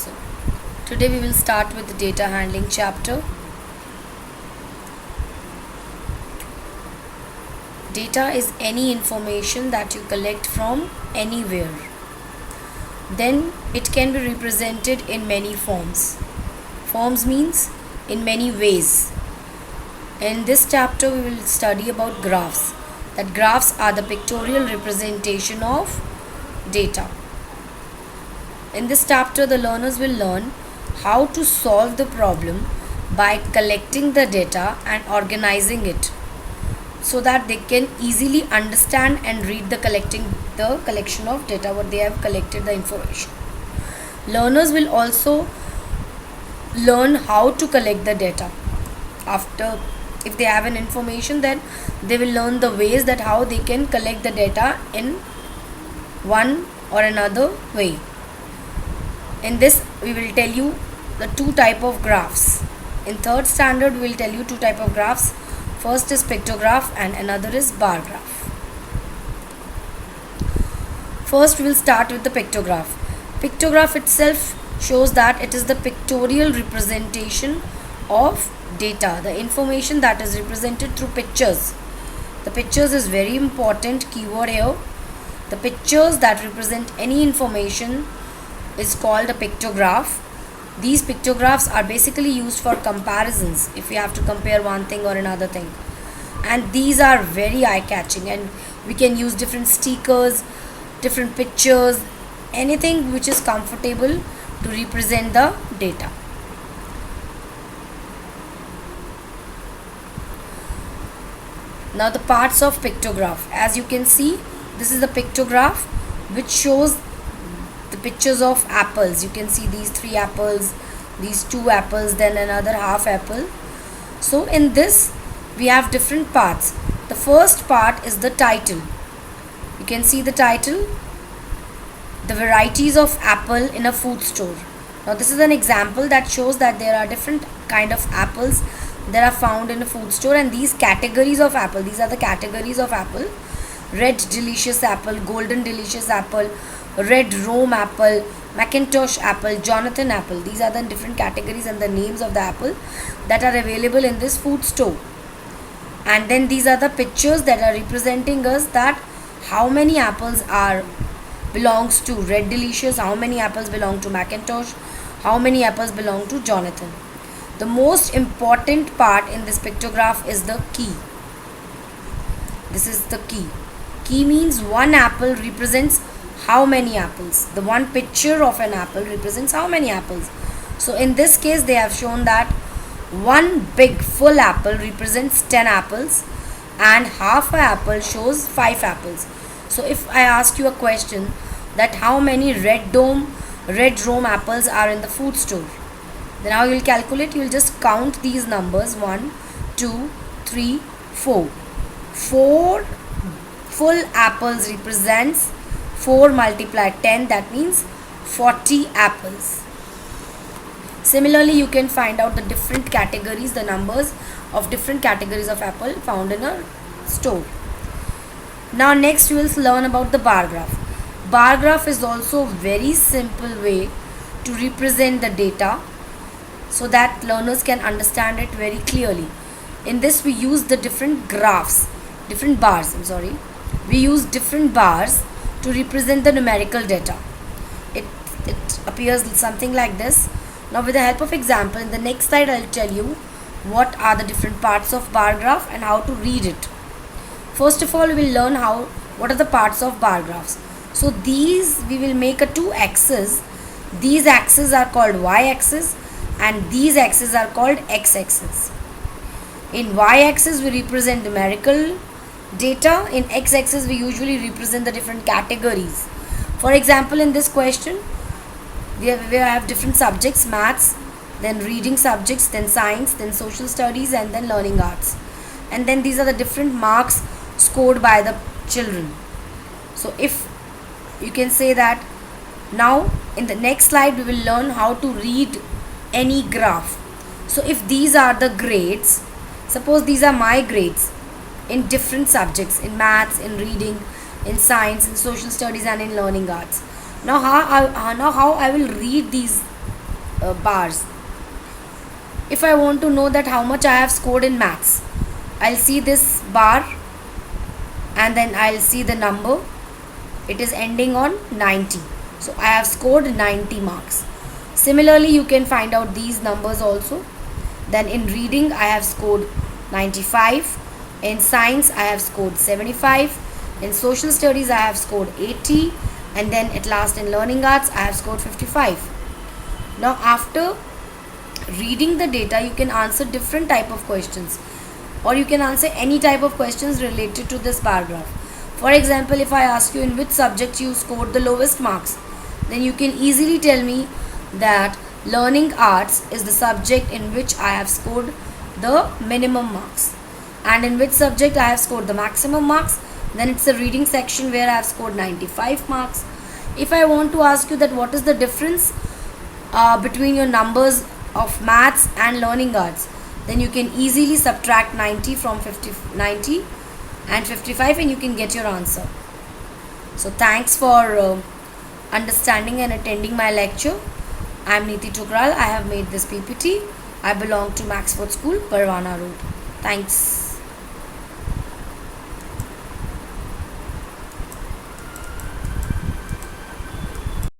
So today we will start with the data handling chapter. Data is any information that you collect from anywhere. Then it can be represented in many forms. Forms means in many ways. In this chapter we will study about graphs. That graphs are the pictorial representation of data. In this chapter the learners will learn how to solve the problem by collecting the data and organizing it so that they can easily understand and read the collection of data, what they have collected the information. Learners will also learn how to collect the data. After, if they have an information, then they will learn the ways that how they can collect the data in one or another way. In this we will tell you the two type of graphs. In third standard we will tell you two type of graphs. First is pictograph and another is bar graph. First we will start with the pictograph. Pictograph itself shows that it is the pictorial representation of data, the information that is represented through pictures. The pictures is very important keyword here. The pictures that represent any information is called a pictograph. These pictographs are basically used for comparisons, if we have to compare one thing or another thing. And these are very eye-catching, and we can use different stickers, different pictures, anything which is comfortable to represent the data. Now the parts of pictograph. As you can see, this is the pictograph which shows the pictures of apples. You can see these 3 apples, these 2 apples, then another half apple. So in this we have different parts. The first part is the title. You can see the title, the varieties of apple in a food store. Now this is an example that shows that there are different kind of apples that are found in a food store, and these categories of apple, these are the categories of apple: red delicious apple, golden delicious apple, red Rome apple, Macintosh apple, Jonathan apple. These are the different categories and the names of the apple that are available in this food store. And then these are the pictures that are representing us that how many apples are belongs to red delicious, how many apples belong to Macintosh, how many apples belong to Jonathan. The most important part in this pictograph is the key. This is the key. Key means one apple represents how many apples. The one picture of an apple represents how many apples. So in this case they have shown that one big full apple represents 10 apples and half an apple shows 5 apples. So if I ask you a question that how many red Rome apples are in the food store, then how you will calculate? You will just count these numbers: 1, 2, 3, 4. 4 full apples represents 4 multiplied 10, that means 40 apples. Similarly, you can find out the different categories, the numbers of different categories of apple found in a store. Now next we will learn about the bar graph. Bar graph is also a very simple way to represent the data so that learners can understand it very clearly. In this we use the different bars. We use different bars to represent the numerical data. It appears something like this. Now with the help of example, in the next slide I will tell you what are the different parts of bar graph and how to read it. First of all, we will learn what are the parts of bar graphs. So these we will make a 2 axes. These axes are called y-axis and these axes are called x-axis. In y-axis we represent numerical data. In x-axis we usually represent the different categories. For example, in this question we have different subjects: maths, then reading subjects, then science, then social studies, and then learning arts. And then these are the different marks scored by the children. So if you can say that, now in the next slide we will learn how to read any graph. So if these are the grades, suppose these are my grades in different subjects, in maths, in reading, in science, in social studies, and in learning arts. Now how I will read these bars. If I want to know that how much I have scored in maths, I'll see this bar and then I'll see the number. It is ending on 90. So I have scored 90 marks. Similarly, you can find out these numbers also. Then in reading, I have scored 95. In science, I have scored 75. In social studies, I have scored 80. And then at last in learning arts, I have scored 55. Now after reading the data, you can answer different type of questions, or you can answer any type of questions related to this bar graph. For example, if I ask you in which subject you scored the lowest marks, then you can easily tell me that learning arts is the subject in which I have scored the minimum marks, and in which subject I have scored the maximum marks, then it's the reading section where I have scored 95 marks. If I want to ask you that what is the difference between your numbers of maths and learning arts, then you can easily subtract 90 from 90 and 55 and you can get your answer. So thanks for understanding and attending my lecture. I am Neeti Tukral. I have made this PPT. I belong to Maxford School, Parwana Road. Thanks.